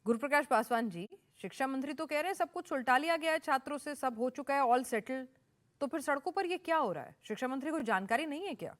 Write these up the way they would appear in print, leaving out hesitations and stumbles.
गुरुप्रकाश पासवान जी, शिक्षा मंत्री तो कह रहे हैं सब कुछ सुलटा लिया गया है, छात्रों से सब हो चुका है, ऑल सेटल्ड। तो फिर सड़कों पर ये क्या हो रहा है? शिक्षा मंत्री को जानकारी नहीं है क्या?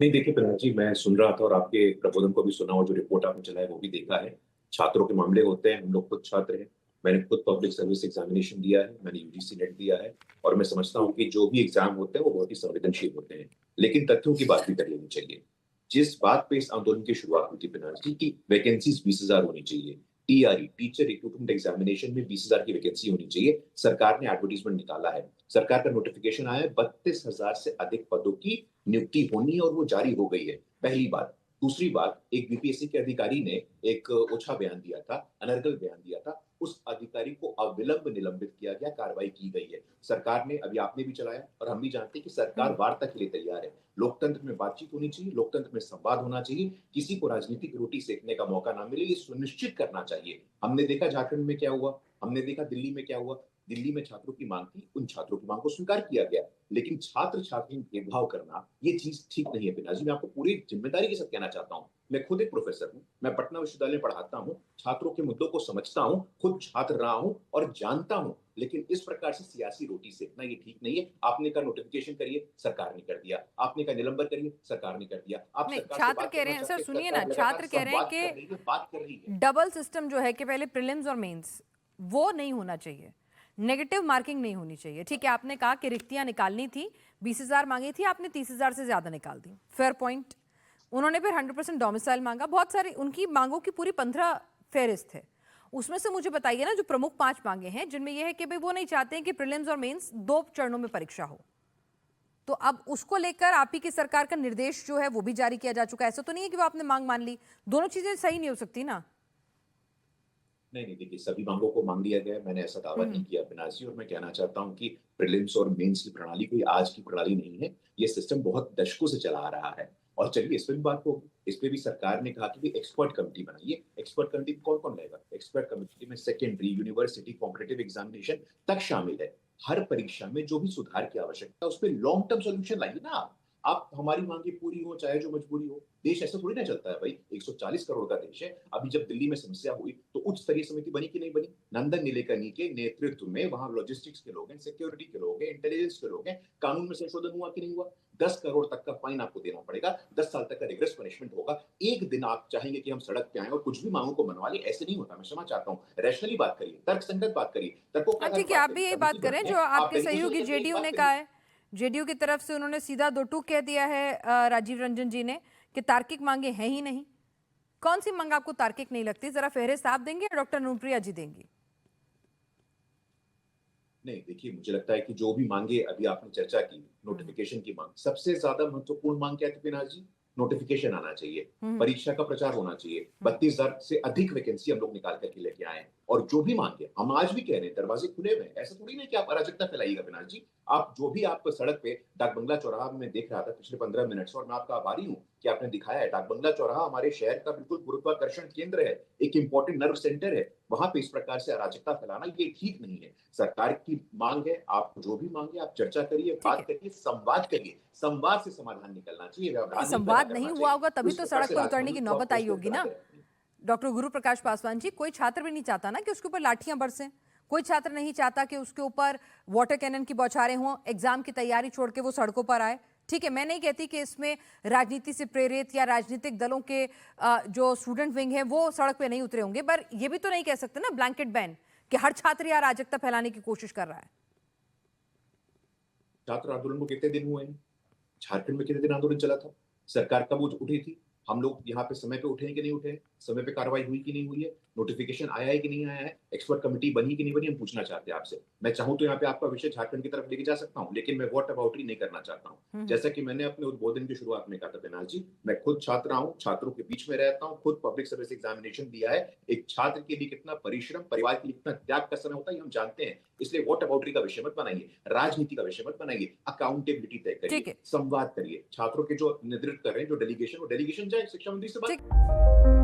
नहीं देखिए प्रधान जी, मैं सुन रहा था और आपके प्रबोधन को भी सुना और जो रिपोर्ट आपने चलाया वो भी देखा है। छात्रों के मामले होते हैं, हम लोग खुद छात्र हैं। मैंने खुद पब्लिक सर्विस एग्जामिनेशन दिया है, मैंने यूजीसी नेट दिया है और मैं समझता हूँ कि जो भी एग्जाम होते हैं वो बहुत ही संवेदनशील होते हैं। लेकिन तथ्यों की बात भी कर लेनी चाहिए। जिस बात पे इस आंदोलन की शुरुआत हुई थी प्रधान जी की वैकेंसीज 20,000 होनी चाहिए। टीआरई टीचर रिक्रूटमेंट एग्जामिनेशन में 20,000 की वैकेंसी होनी चाहिए। सरकार ने एडवर्टीजमेंट निकाला है, सरकार का नोटिफिकेशन आया है, 32,000 से अधिक पदों की नियुक्ति होनी है और वो जारी हो गई है। पहली बात। दूसरी बात, एक बीपीएससी के अधिकारी ने एक ओछा बयान दिया था, अनर्गल बयान दिया था। उस अधिकारी को अविलंब निलंबित किया गया, कार्रवाई की गई है। सरकार ने, अभी आपने भी चलाया और हम भी जानते हैं कि सरकार वार्ता के लिए तैयार है। लोकतंत्र में बातचीत होनी चाहिए, लोकतंत्र में संवाद होना चाहिए। किसी को राजनीतिक रोटी सेकने का मौका ना मिले, ये सुनिश्चित करना चाहिए। हमने देखा झारखंड में क्या हुआ, हमने देखा दिल्ली में क्या हुआ। दिल्ली में छात्रों की मांग थी, उन छात्रों की मांग को स्वीकार किया गया। लेकिन छात्र छात्री में भेदभाव करना ये चीज ठीक नहीं है। बिना जी, मैं आपको पूरी जिम्मेदारी के साथ कहना चाहता हूँ, मैं खुद एक प्रोफेसर हूँ, मैं पटना विश्वविद्यालय में पढ़ाता हूँ, छात्रों के मुद्दों को समझता हूँ, खुद छात्र रहा हूँ और जानता हूँ। लेकिन इस प्रकार से सियासी रोटी सेकना ये ठीक नहीं है। आपने कहा नोटिफिकेशन करिए, सरकार ने कर दिया। आपने कहा निलंबन करिए, सरकार ने कर दिया। आप नहीं, सरकार से छात्र बात कह रहे करना हैं सर, चाहते हैं, सुनिए ना, सरकार लगातार छात्र कह रहे हैं संवाद कर रही है, बात कर रही है। कि डबल सिस्टम जो है कि पहले प्रीलिम्स और मेंस, वो नहीं होना चाहिए। नेगेटिव मार्किंग नहीं होनी चाहिए। ठीक है, आपने कहा कि रिक्तियां निकालनी थी, 20,000 मांगी थी, आपने 30,000 से ज्यादा निकाल दी, फेयर पॉइंट। उन्होंने फिर 100% डोमिसाइल मांगा, बहुत सारी उनकी मांगों की पूरी 15 फेरिस्त है। उसमें से मुझे बताइए ना, जो प्रमुख 5 मांगे हैं जिनमें यह है कि भाई वो नहीं चाहते हैं कि प्रीलिम्स और मेंस 2 चरणों में परीक्षा हो। तो अब उसको लेकर आप ही की सरकार का निर्देश जो है वो भी जारी किया जा चुका है। ऐसा तो नहीं है कि वो आपने मांग मान ली। दोनों चीजें सही नहीं हो सकती ना। नहीं नहीं देखिए, सभी मांगों को मांग लिया गया है, मैंने ऐसा दावा नहीं हम्म। किया बिनासी। और मैं कहना चाहता हूं कि प्रीलिम्स और मेंस की प्रणाली कोई आज की प्रणाली नहीं है। ये सिस्टम बहुत दशकों से चला आ रहा है। और चलिए इस पे भी बात होगी। इस पे भी सरकार ने कहा कि एक्सपर्ट कमेटी बनाइए। एक्सपर्ट कमेटी में कौन कौन रहेगा? एक्सपर्ट कमेटी में सेकेंडरी, यूनिवर्सिटी, कॉम्पिटिटिव एग्जामिनेशन तक शामिल है। हर परीक्षा में जो भी सुधार की आवश्यकता है उस पर लॉन्ग टर्म सोल्यूशन लाइए ना आप हमारी मांगे पूरी हो चाहे जो मजबूरी हो। देश ऐसा थोड़ी ना चलता है भाई, 140 करोड़ का देश है। अभी जब दिल्ली में समस्या हुई तो उच्च स्तरीय समिति बनी कि नहीं बनी? नंदन नीलेकनी के नेतृत्व में वहां लॉजिस्टिक्स के लोग हैं, सिक्योरिटी के लोग हैं, इंटेलिजेंस के लोग हैं। कानून में संशोधन हुआ कि नहीं हुआ? 10 करोड़ तक का फाइन आपको देना पड़ेगा, 10 साल तक का रिग्रेस पनिशमेंट होगा। एक दिन आप चाहेंगे कि हम सड़क पे आए और कुछ भी मांगों को मनवा ले, ऐसे नहीं होता। मैं क्षमा चाहता हूँ, रैशनली बात करिए, तर्कसंगत बात करिए, तर्कों के हाँ आधार ठीक पर है, बात आप भी करिए। यही अभी बात की करें घटना जो है, आप आपके डेलीगेशन सहयोगी के जरिए एक जेडीयू बात ने कहा करिए। है। जेडीयू की तरफ से उन्होंने सीधा दो टूक कह दिया है, राजीव रंजन जी ने, कि तार्किक मांगे हैं ही नहीं। कौन सी मांग आपको तार्किक नहीं लगती? जरा फेहरिस्त आप देंगे या डॉक्टर अनुप्रिया जी देंगी? नहीं देखिए, मुझे लगता है कि जो भी मांगे अभी आपने चर्चा की, हम्म। नोटिफिकेशन की मांग सबसे ज्यादा महत्वपूर्ण मांग क्या थी पिनाज जी? नोटिफिकेशन आना चाहिए, हम्म। परीक्षा का प्रचार होना चाहिए। हम्म। 32,000 से अधिक वैकेंसी हम लोग निकाल करके लेके आए हैं। और जो भी मांगे हम आज भी कह रहे हैं, दरवाजे खुले हुए हैं। ऐसा थोड़ी ना कि आप अराजकता फैलाइएगा पिनाज जी। आप जो भी आप सड़क पे डाक बंगला चौराहा में देख रहा था पिछले 15 मिनट से, और मैं आपका आभारी हूँ कि आपने दिखाया है। डाक बंगला चौराहा हमारे शहर का बिल्कुल गुरुत्वाकर्षण केंद्र है, एक इंपॉर्टेंट नर्व सेंटर है। वहां पे इस प्रकार से अराजकता फैलाना ये ठीक नहीं है। सरकार की मांग है, आप जो भी मांगे आप चर्चा करिए, ठीक बात है। करिए, संवाद करिए। संवाद से समाधान निकलना चाहिए, देखिए, व्यवधान नहीं पैदा संवाद नहीं करना हुआ चाहिए। होगा तभी उस तो प्रकार सड़क से पर उतरने राजभवन की को आप नौबत आई पोस्टर होगी चला ना। के रखेंगे। डॉक्टर गुरु प्रकाश पासवान जी, कोई छात्र भी नहीं चाहता ना कि उसके ऊपर लाठियां बरसें। कोई छात्र नहीं चाहता कि उसके ऊपर वाटर कैनन की बौछारें हों, एग्जाम की तैयारी छोड़ के वो सड़कों पर आए। ठीक है, मैं नहीं कहती कि इसमें राजनीति से प्रेरित या राजनीतिक दलों के जो स्टूडेंट विंग है वो सड़क पे नहीं उतरे होंगे, पर ये भी तो नहीं कह सकते ना ब्लैंकेट बैन कि हर छात्र या अराजकता फैलाने की कोशिश कर रहा है। छात्र आंदोलन को कितने दिन हुए हैं? झारखंड में कितने दिन आंदोलन चला था? सरकार कब उठी थी? हम लोग यहाँ पे समय पे उठे हैं कि नहीं उठे हैं? समय पे कार्रवाई हुई कि नहीं हुई है? नोटिफिकेशन आया है कि नहीं आया है? एक्सपर्ट कमेटी बनी कि नहीं बनी? हम पूछना चाहते हैं आपसे। मैं चाहूं तो यहाँ पे आपका विषय झारखंड की तरफ लेके जा सकता हूँ, लेकिन मैं वॉट अबाउटरी नहीं करना चाहता हूँ। हम्म। जैसा कि मैंने अपने उद्बोधन की शुरुआत में कहा था बेनाज जी, मैं खुद छात्र हूँ, छात्रों के बीच में रहता हूँ, खुद पब्लिक सर्विस एग्जामिनेशन दिया है। एक छात्र के लिए कितना परिश्रम, परिवार के लिए कितना त्याग का समय होता है, ये हम जानते हैं। इसलिए वोट अबाउटरी का विषय मत बनाइए, राजनीति का विषय मत बनाइए। अकाउंटेबिलिटी तय ठीक करिए, है। संवाद करिए। छात्रों के जो नेतृत्व कर रहे हैं, जो डेलीगेशन, वो डेलीगेशन जाए शिक्षा मंत्री से बात। ठीक।